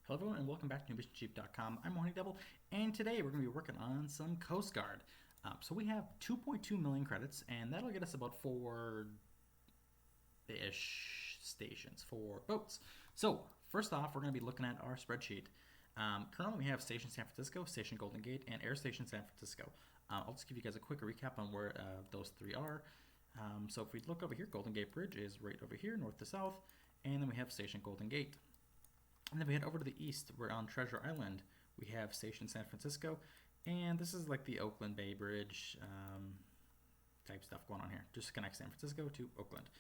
Hello everyone and welcome back to NewMissionChief.com. I'm Horny Devil and today we're going to be working on some Coast Guard. So we have 2.2 million credits and that'll get us about 4-ish stations, 4 boats. So first off we're going to be looking at our spreadsheet. Currently we have Station San Francisco, Station Golden Gate, and Air Station San Francisco. I'll just give you guys a quick recap on where those three are. So if we look over here, Golden Gate Bridge is right over here, north to south, and then we have Station Golden Gate. And then we head over to the east. We're on Treasure Island. We have Station San Francisco, and this is like the Oakland Bay Bridge type stuff going on here. Just connects San Francisco to Oakland,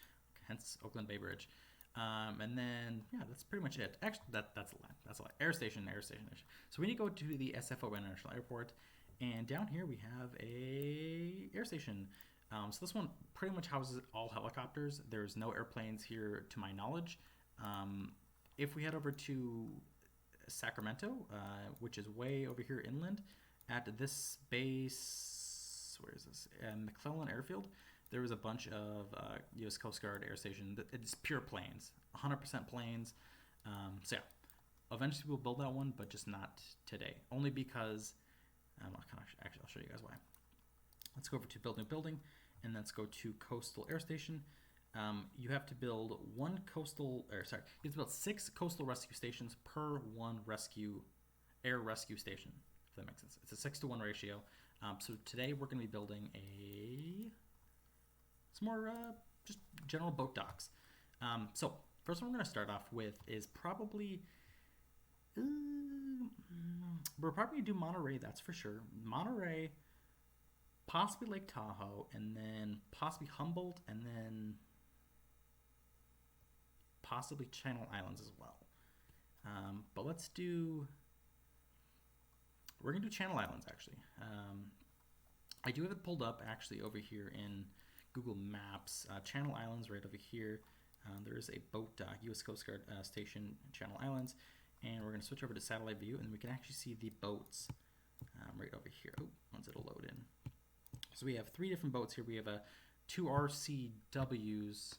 hence Oakland Bay Bridge. And then yeah, that's pretty much it. Actually, that's a lot. That's a lot. Air station. So we need to go to the SFO International Airport, and down here we have a air station. So this one pretty much houses all helicopters. There's no airplanes here to my knowledge. If we head over to Sacramento, which is way over here inland, at this base, where is this? McClellan Airfield, there was a bunch of U.S. Coast Guard air station. It's pure planes, 100% planes. So yeah, eventually we'll build that one, but just not today. Only because, actually I'll show you guys why. Let's go over to building, and let's go to Coastal Air Station. You have to build you have to build 6 coastal rescue stations per one air rescue station, if that makes sense. It's a 6-to-1 ratio. So today we're going to be building some more just general boat docks. So first one we're going to start off with is probably, we're probably going to do Monterey, that's for sure. Monterey, possibly Lake Tahoe, and then possibly Humboldt, and then possibly Channel Islands as well. But we're going to do Channel Islands actually. I do have it pulled up actually over here in Google Maps. Channel Islands right over here. There is a boat dock, U.S. Coast Guard station, Channel Islands. And we're going to switch over to satellite view and we can actually see the boats right over here. Oh, once it'll load in. So we have 3 different boats here. We have 2 RCWs,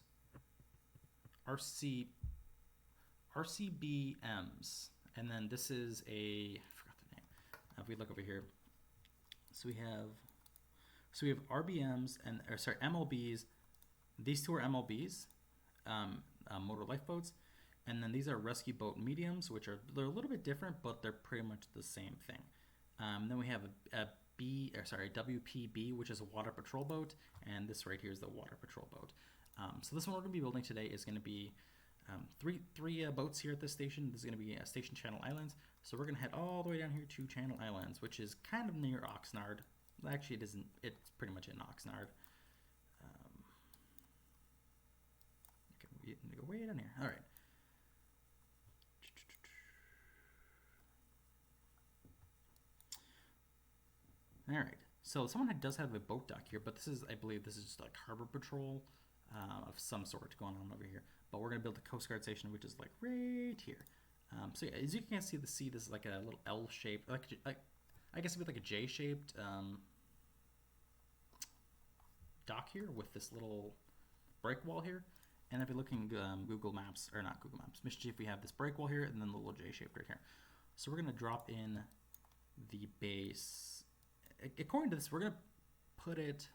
RCBMs, and then this is I forgot the name. If we look over here, so we have RBMs and MLBs. These 2 are MLBs, motor lifeboats, and then these are rescue boat mediums, which they're a little bit different, but they're pretty much the same thing. Then we have a WPB, which is a water patrol boat, and this right here is the water patrol boat. So this one we're going to be building today is going to be 3 boats here at this station. This is going to be Station Channel Islands. So we're going to head all the way down here to Channel Islands, which is kind of near Oxnard. Actually, it isn't. It's pretty much in Oxnard. Okay, we need to go way down here. All right. All right. So someone does have a boat dock here, but I believe this is just like harbor patrol of some sort going on over here. But we're going to build a Coast Guard station, which is like right here. So yeah, as you can see, this is like a little L-shaped, like I guess it'd be like a J-shaped dock here with this little break wall here. And if you're looking Google Maps, or not Google Maps, Mission Chief, we have this break wall here and then the little J-shaped right here. So we're going to drop in the base. According to this, we're going to put it.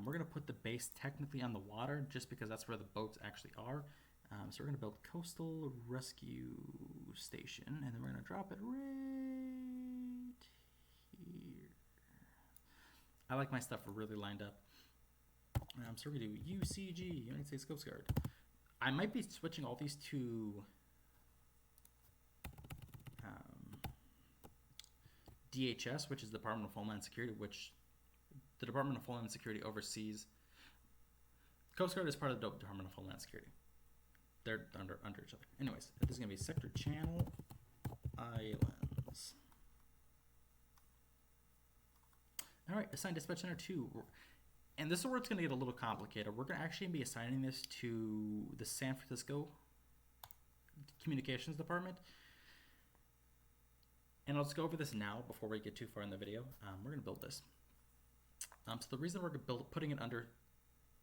We're going to put the base technically on the water just because that's where the boats actually are. So we're going to build Coastal Rescue Station, and then we're going to drop it right here. I like my stuff really lined up. So we're going to do UCG, United States Coast Guard. I might be switching all these to DHS, which is the Department of Homeland Security, which the Department of Homeland Security oversees. Coast Guard is part of the Department of Homeland Security. They're under each other. Anyways, this is going to be Sector Channel Islands. All right, assign Dispatch Center 2. And this is where it's going to get a little complicated. We're going to actually be assigning this to the San Francisco Communications Department. And I'll just go over this now before we get too far in the video. We're going to build this. So the reason we're putting it under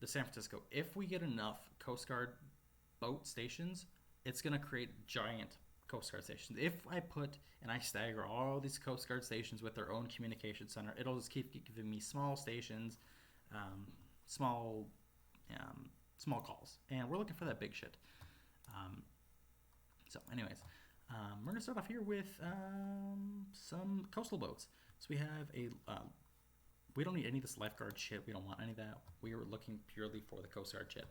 the San Francisco, if we get enough Coast Guard boat stations, it's going to create giant Coast Guard stations. If I put and I stagger all these Coast Guard stations with their own communication center, it'll just keep giving me small stations, um, small small calls, and we're looking for that big shit. So anyways, we're going to start off here with some coastal boats. So we have we don't need any of this lifeguard shit. We don't want any of that. We are looking purely for the Coast Guard shit.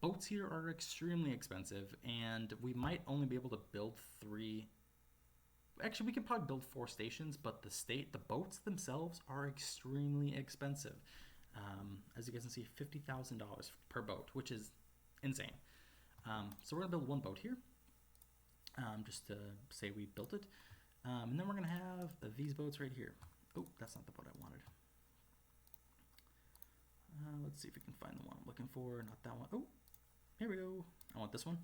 Boats here are extremely expensive, and we might only be able to build 3. Actually, we can probably build 4 stations, but the boats themselves are extremely expensive. As you guys can see, $50,000 per boat, which is insane. So we're gonna build 1 boat here, just to say we built it, and then we're gonna have these boats right here. Oh, that's not the boat I wanted. Let's see if we can find the one I'm looking for. Not that one. Oh, here we go. I want this one.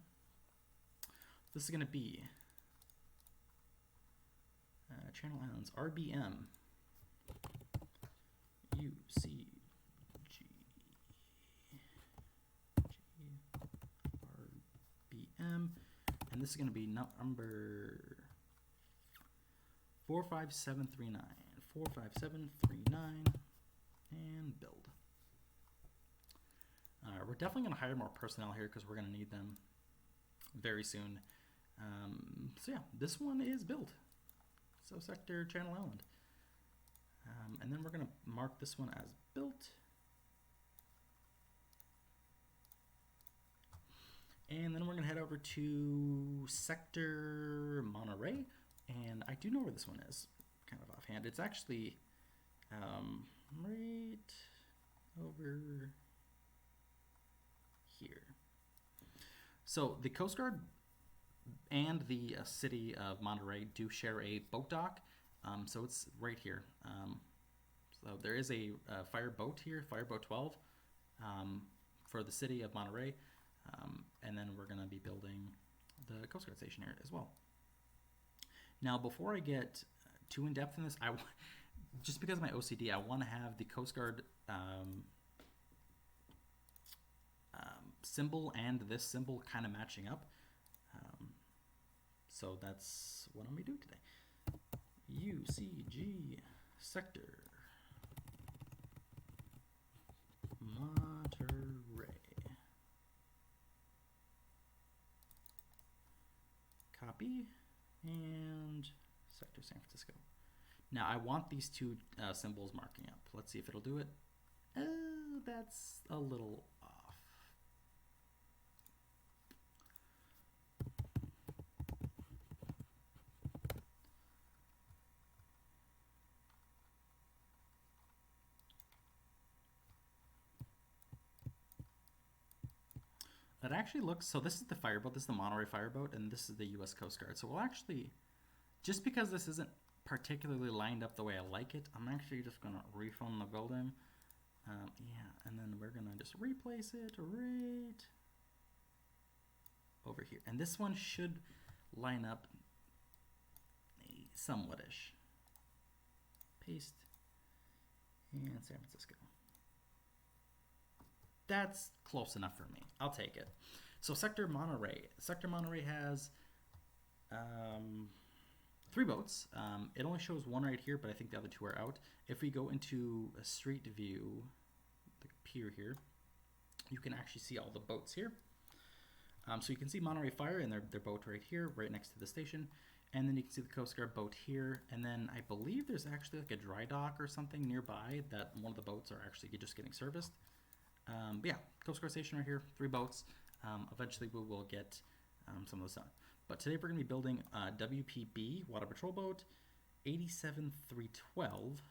This is gonna be Channel Islands RBM UCG RBM, and this is gonna be number 45739. 45739, and build. We're definitely going to hire more personnel here because we're going to need them very soon. So yeah, this one is built. So sector Channel Island. And then we're going to mark this one as built. And then we're going to head over to sector Monterey. And I do know where this one is, kind of offhand. It's actually right over here. So the Coast Guard and the city of Monterey do share a boat dock. So it's right here. So there is a fire boat here, Fireboat 12, for the city of Monterey. And then we're going to be building the Coast Guard station here as well. Now, before I get too in depth in this, just because of my OCD, I want to have the Coast Guard symbol and this symbol kind of matching up. So that's what I'm going to do today. UCG sector Monterey. Copy. And sector San Francisco. Now I want these 2 symbols marking up. Let's see if it'll do it. That's a little off. That actually looks, so this is the fireboat, this is the Monterey fireboat, and this is the U.S. Coast Guard. So we'll actually, just because this isn't particularly lined up the way I like it, I'm actually just going to refund the building. Yeah, and then we're going to just replace it right over here. And this one should line up somewhat-ish. Paste, and San Francisco. That's close enough for me. I'll take it. So sector Monterey. Sector Monterey has 3 boats. It only shows 1 right here, but I think the other 2 are out. If we go into a street view, the pier here, you can actually see all the boats here. So you can see Monterey Fire and their boat right here, right next to the station. And then you can see the Coast Guard boat here. And then I believe there's actually like a dry dock or something nearby that one of the boats are actually just getting serviced. But yeah, Coast Guard station right here, 3 boats. Eventually we will get some of those done. But today we're going to be building WPB, Water Patrol Boat, 87312.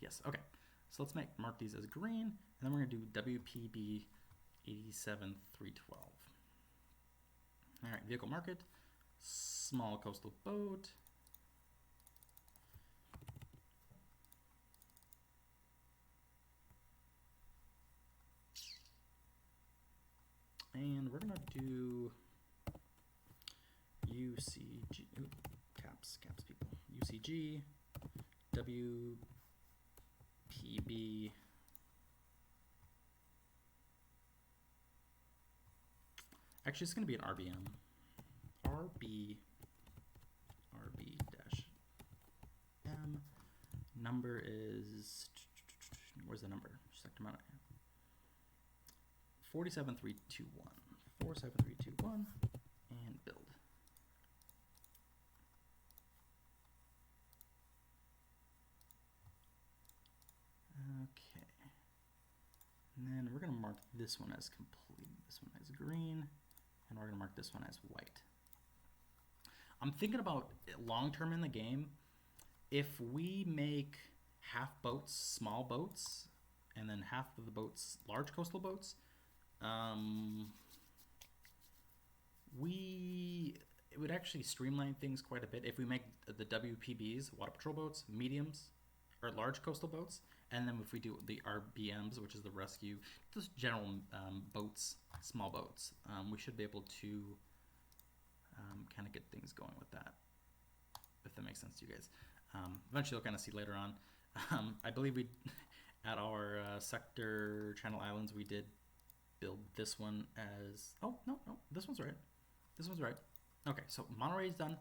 Yes, okay. So let's mark these as green, and then we're going to do WPB 87312. All right, vehicle market, small coastal boat. And we're gonna do UCG, caps people, UCG, WPB Actually, it's going to be an RBM. RB dash M. Number is, where's the number? Sector amount. 47321. 47321 and build. Okay. And then we're going to mark this one as complete, this one as green, and we're going to mark this one as white. I'm thinking about long term in the game, if we make half boats small boats, and then half of the boats large coastal boats, it would actually streamline things quite a bit if we make the WPBs, water patrol boats, mediums, or large coastal boats, and then if we do the RBMs, which is the rescue, just general boats, small boats, we should be able to kind of get things going with that, if that makes sense to you guys. Eventually, you'll kind of see later on. I believe we, at our sector Channel Islands, we did build this one as, oh, no, this one's right. This one's right. Okay, so Monterey is done.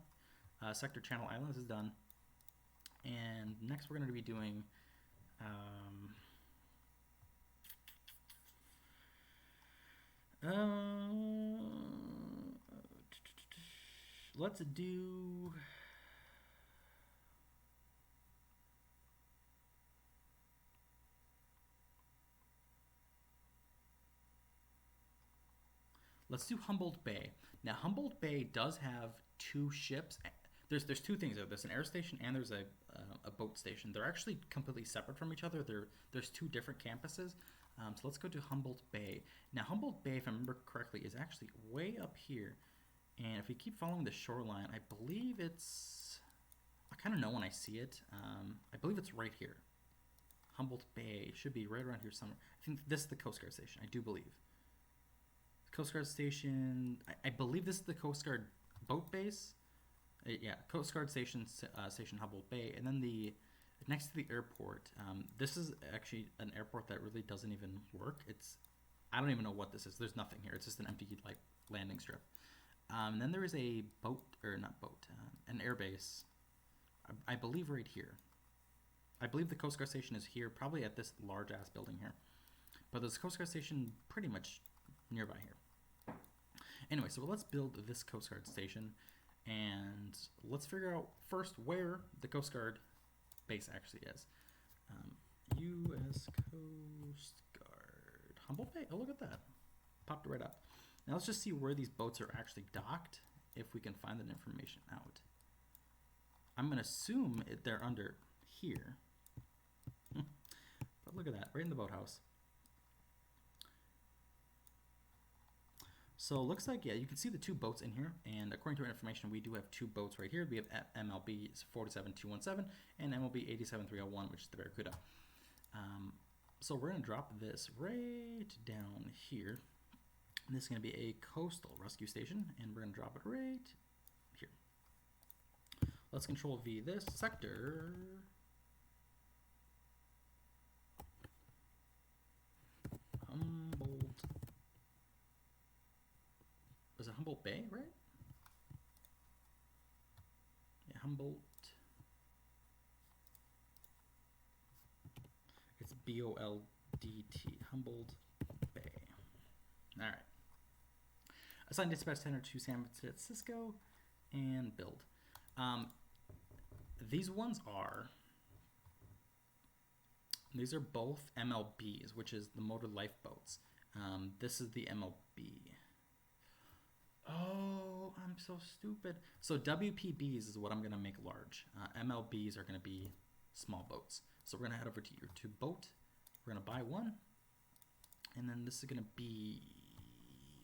Sector Channel Islands is done. And next we're going to be doing let's do Humboldt Bay. Now Humboldt Bay does have two ships. There's two things there. There's an air station and there's a boat station. They're actually completely separate from each other. There's two different campuses. So let's go to Humboldt Bay. Now Humboldt Bay, if I remember correctly, is actually way up here. And if we keep following the shoreline, I believe it's, I kind of know when I see it. I believe it's right here. Humboldt Bay should be right around here somewhere. I think this is the Coast Guard station, I do believe. Coast Guard station, I believe this is the Coast Guard boat base. Yeah, Coast Guard station, station Humboldt Bay, and then the next to the airport. This is actually an airport that really doesn't even work. I don't even know what this is. There's nothing here. It's just an empty like landing strip. And then there is a boat, or not boat, an air base. I believe right here. I believe the Coast Guard station is here, probably at this large ass building here. But there's a Coast Guard station pretty much nearby here. Anyway, so let's build this Coast Guard station, and let's figure out first where the Coast Guard base actually is. U.S. Coast Guard, Humboldt Bay. Oh, look at that. Popped right up. Now let's just see where these boats are actually docked, if we can find that information out. I'm going to assume they're under here. But look at that, right in the boathouse. So it looks like, yeah, you can see the two boats in here, and according to our information, we do have two boats right here. We have MLB 47217 and MLB 87301, which is the Barracuda. So we're going to drop this right down here. And this is going to be a coastal rescue station, and we're going to drop it right here. Let's Control V this sector. Humboldt. Was it Humboldt Bay, right? Yeah, Humboldt. It's B-O-L-D-T. Humboldt Bay. All right. Assign dispatch center to San Francisco and build. These are both MLBs, which is the motor lifeboats. This is the MLB. Oh, I'm so stupid. So WPBs is what I'm going to make large. MLBs are going to be small boats. So we're going to head over to your to boat. We're going to buy one. And then this is going to be,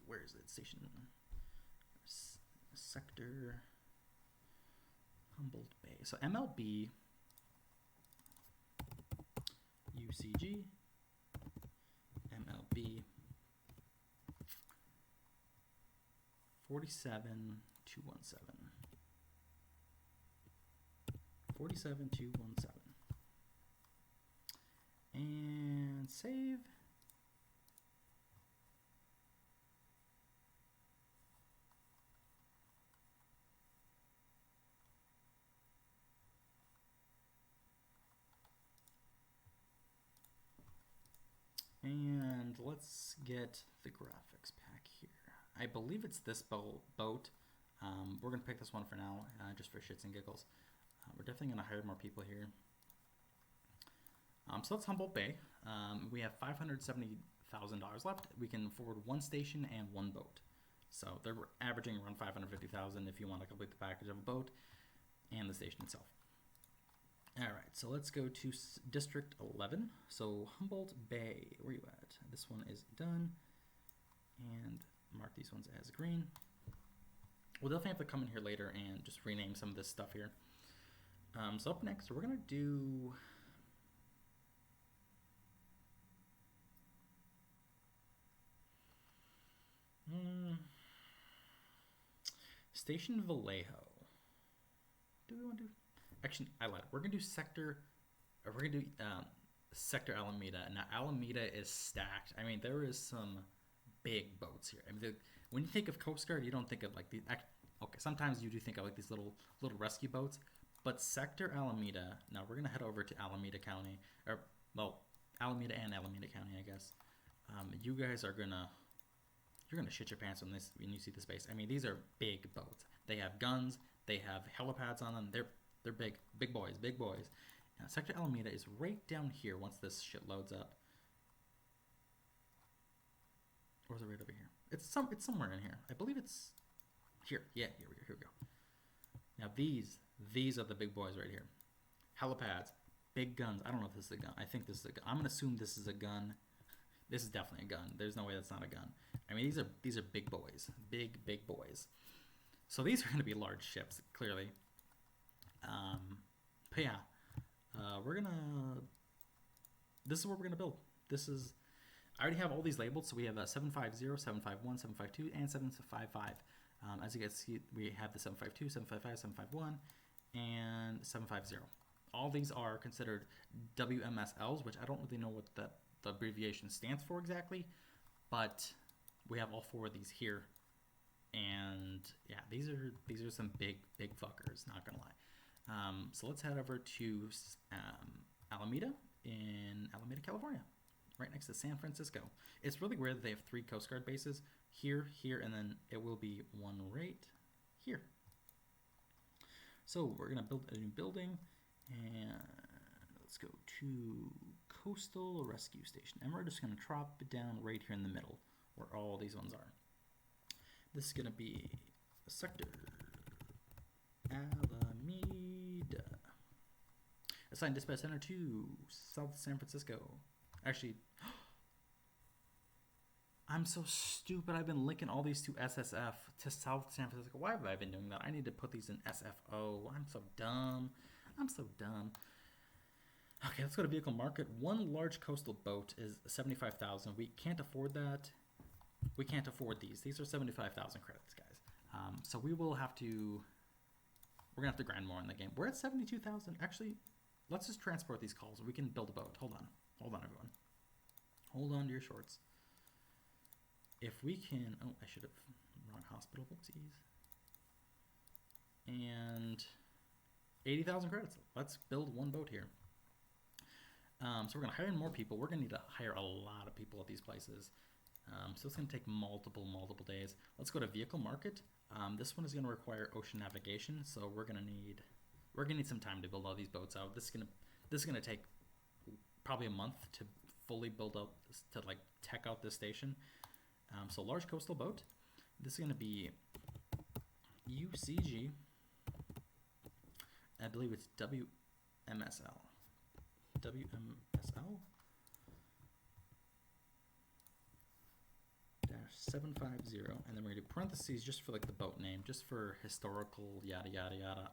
where is it? Station, sector, Humboldt Bay. So MLB, UCG, MLB, 47217. 47217. And save. And let's get the graphics pack here. I believe it's this boat. We're going to pick this one for now, just for shits and giggles. We're definitely going to hire more people here. So that's Humboldt Bay. We have $570,000 left. We can afford one station and one boat. So they're averaging around $550,000 if you want to complete the package of a boat and the station itself. All right, so let's go to District 11. So Humboldt Bay, where are you at? This one is done. And mark these ones as green. We'll definitely have to come in here later and just rename some of this stuff here. So up next, we're going to do... Station Vallejo. Do we want to do... Actually, I lied. We're going to do Sector... We're going to do Sector Alameda. Now, Alameda is stacked. I mean, there is some big boats here. I mean, when you think of Coast Guard, you don't think of like the... Okay, sometimes you do think of like these little rescue boats. But Sector Alameda... Now, we're going to head over to Alameda County. Or, well, Alameda and Alameda County, I guess. You guys are going to... You're going to shit your pants when you see the space. I mean, these are big boats. They have guns. They have helipads on them. They're big boys. Now, Sector Alameda is right down here once this shit loads up. Or is it right over here? It's somewhere in here. I believe it's here. Yeah, here we go. Now these are the big boys right here. Helipads, big guns. I don't know if this is a gun. I think this is a gun. I'm gonna assume this is a gun. This is definitely a gun. There's no way that's not a gun. I mean, these are big boys, big boys. So these are going to be large ships, clearly. But yeah, this is what we're gonna build. I already have all these labeled, so we have 750, 751, 752, and 755. As you guys see, we have the 752, 755, 751, and 750. All these are considered WMSLs, which I don't really know what the abbreviation stands for exactly, but we have all four of these here, and yeah, these are some big fuckers, not gonna lie. So let's head over to Alameda in Alameda, California, right next to San Francisco. It's really weird that they have 3 Coast Guard bases here, and then it will be one right here. So we're gonna build a new building, and let's go to Coastal Rescue Station, and we're just going to drop it down right here in the middle where all these ones are. This is going to be Sector Alameda. Assigned dispatch center to South San Francisco. Actually, I'm so stupid. I've been linking all these to SSF to South San Francisco. Why have I been doing that? I need to put these in SFO. I'm so dumb. Okay, let's go to vehicle market. One large coastal boat is 75,000. We can't afford that. We can't afford these. These are 75,000 credits, guys. So we will have to. We're gonna have to grind more in the game. We're at 72,000. Actually, let's just transport these calls. We can build a boat. Hold on, everyone. Hold on to your shorts. If we can. Oh, I should have wrong hospital. Whoopsies. And 80,000 credits. Let's build one boat here. So we're going to hire more people. We're going to need to hire a lot of people at these places. So it's going to take multiple days. Let's go to vehicle market. This one is going to require ocean navigation. So we're going to need some time to build all these boats out. This is going to take probably a month to fully build out, to like tech out this station. So large coastal boat. This is going to be UCG. I believe it's WMSL. WMSL -750, and then we're gonna do parentheses just for like the boat name, just for historical yada yada yada.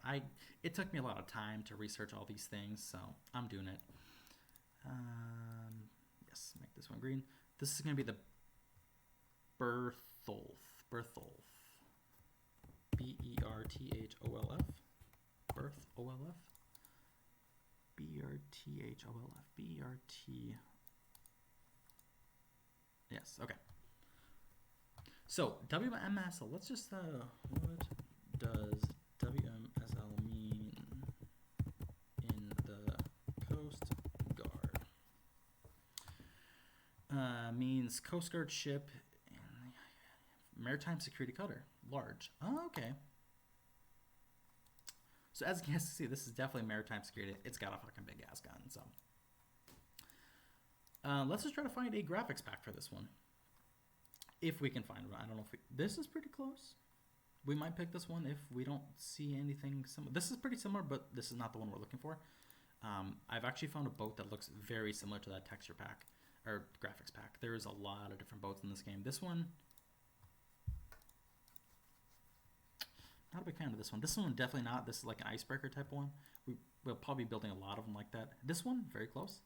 It took me a lot of time to research all these things, so I'm doing it. Yes, make this one green. This is gonna be the Bertholf. BERTHOLF. BERTHOLF. BRT. Yes, okay. So, WMSL, let's just, what does WMSL mean in the Coast Guard? means Coast Guard ship, maritime security cutter, large. Oh, okay. So as you can see, this is definitely maritime security. It's got a fucking big ass gun. So let's just try to find a graphics pack for this one, if we can find one. I don't know if this is pretty close. We might pick this one if we don't see anything similar. This is pretty similar, but this is not the one we're looking for. I've actually found a boat that looks very similar to that texture pack or graphics pack. There's a lot of different boats in this game. This one, not a big fan of this one. This one definitely not. This is like an icebreaker type one. We'll probably be building a lot of them like that. This one, very close.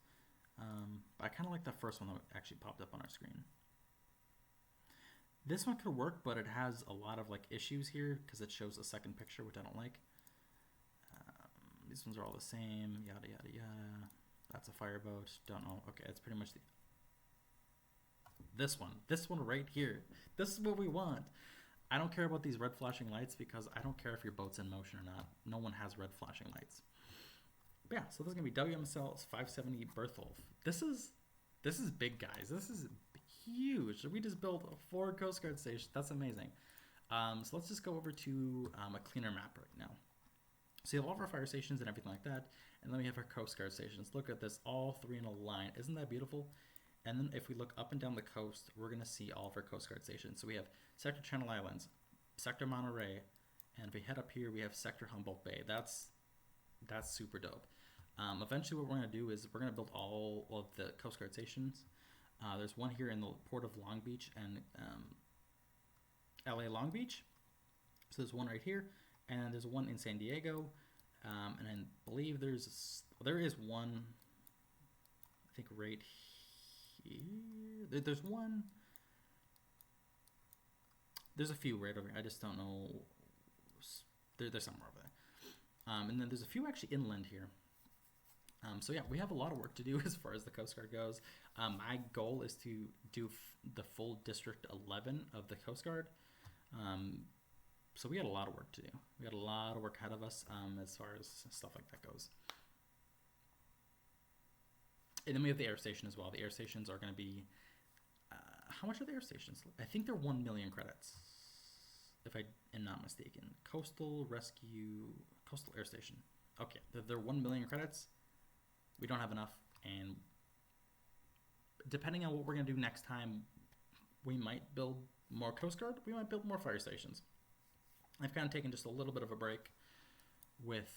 But I kind of like the first one that actually popped up on our screen. This one could work, but it has a lot of like issues here because it shows a second picture, which I don't like. These ones are all the same, yada yada yada. That's a fireboat. Don't know. Okay, it's pretty much this one right here. This is what we want. I don't care about these red flashing lights because I don't care if your boat's in motion or not. No one has red flashing lights. But yeah, so this is gonna be WMSL 570 Bertholf. This is big, guys. This is huge. We just built 4 Coast Guard stations. That's amazing. So let's just go over to a cleaner map right now. So you have all of our fire stations and everything like that, and then we have our Coast Guard stations. Look at this, all 3 in a line. Isn't that beautiful? And then if we look up and down the coast, we're going to see all of our Coast Guard stations. So we have Sector Channel Islands, Sector Monterey, and if we head up here, we have Sector Humboldt Bay. That's super dope. Eventually what we're going to do is we're going to build all of the Coast Guard stations. There's one here in the port of Long Beach and LA Long Beach. So there's one right here, and there's one in San Diego, and I believe there is one, I think right here. There's one. There's a few right over here. I just don't know. There's somewhere over there. And then there's a few actually inland here. So yeah, we have a lot of work to do as far as the Coast Guard goes. My goal is to do the full District 11 of the Coast Guard. So we got a lot of work to do. We got a lot of work ahead of us as far as stuff like that goes. And then we have the air station as well. The air stations are going to be... how much are the air stations? I think they're 1 million credits, if I am not mistaken. Coastal Air Station. Okay, they're 1 million credits. We don't have enough, and depending on what we're going to do next time, we might build more Coast Guard. We might build more fire stations. I've kind of taken just a little bit of a break with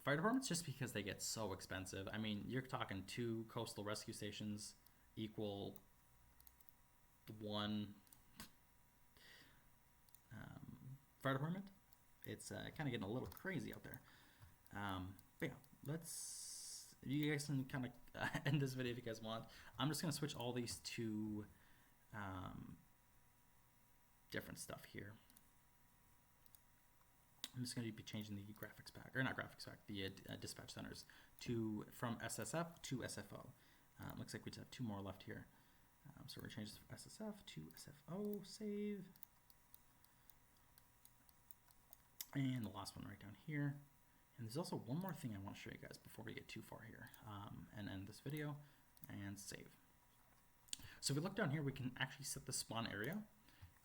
fire departments just because they get so expensive. I mean, you're talking 2 coastal rescue stations equal 1 fire department. It's kind of getting a little crazy out there. But yeah, you guys can kind of end this video if you guys want. I'm just going to switch all these to different stuff here. I'm just going to be changing the graphics pack, or not graphics pack, the dispatch centers from SSF to SFO. Looks like we just have 2 more left here. So we're going to change this from SSF to SFO, save. And the last one right down here. And there's also one more thing I want to show you guys before we get too far here and end this video, and save. So if we look down here, we can actually set the spawn area.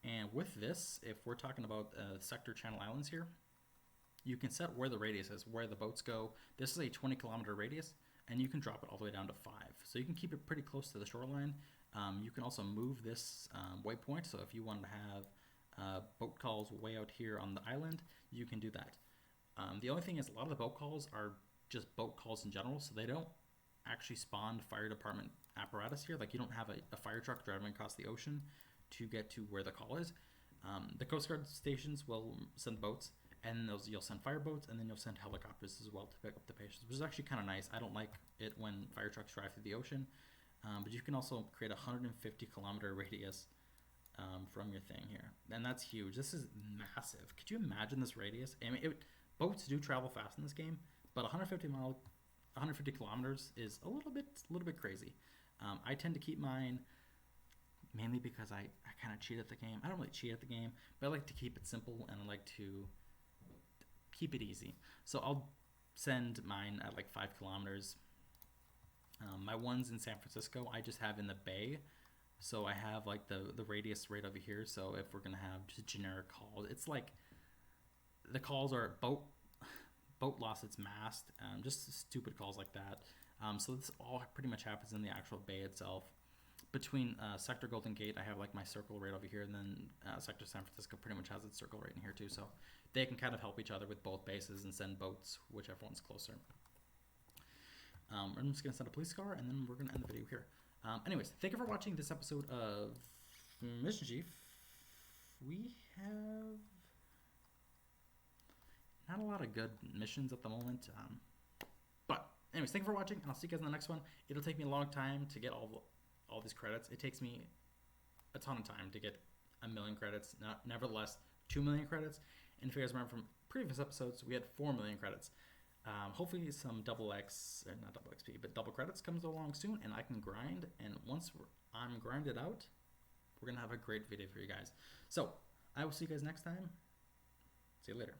And with this, if we're talking about Sector Channel Islands here, you can set where the radius is, where the boats go. This is a 20-kilometer radius, and you can drop it all the way down to 5. So you can keep it pretty close to the shoreline. You can also move this waypoint. So if you want to have boat calls way out here on the island, you can do that. The only thing is a lot of the boat calls are just boat calls in general, so they don't actually spawn fire department apparatus here. Like, you don't have a fire truck driving across the ocean to get to where the call is. The Coast Guard stations will send boats, and you'll send fire boats, and then you'll send helicopters as well to pick up the patients, which is actually kind of nice. I don't like it when fire trucks drive through the ocean, but you can also create a 150-kilometer radius from your thing here, and that's huge. This is massive. Could you imagine this radius? I mean, boats do travel fast in this game, but 150 kilometers is a little bit crazy. I tend to keep mine mainly because I kind of cheat at the game. I don't really cheat at the game, but I like to keep it simple, and I like to keep it easy. So I'll send mine at like 5 kilometers My ones in San Francisco, I just have in the Bay. So I have like the radius right over here. So if we're gonna have just generic calls, it's like the calls are boat lost its mast, just stupid calls like that. So this all pretty much happens in the actual bay itself. Between sector Golden Gate, I have like my circle right over here, and then sector San Francisco pretty much has its circle right in here too. So they can kind of help each other with both bases and send boats, whichever one's closer. I'm just gonna send a police car, and then we're gonna end the video here. Anyways, thank you for watching this episode of Mission Chief. We have not a lot of good missions at the moment. But anyways, thank you for watching. I'll see you guys in the next one. It'll take me a long time to get all these credits. It takes me a ton of time to get 1,000,000 credits. Nevertheless, 2,000,000 credits. And if you guys remember from previous episodes, we had 4,000,000 credits. Hopefully some double X, or not double XP, but double credits comes along soon, and I can grind. And once I'm grinded out, we're going to have a great video for you guys. So I will see you guys next time. See you later.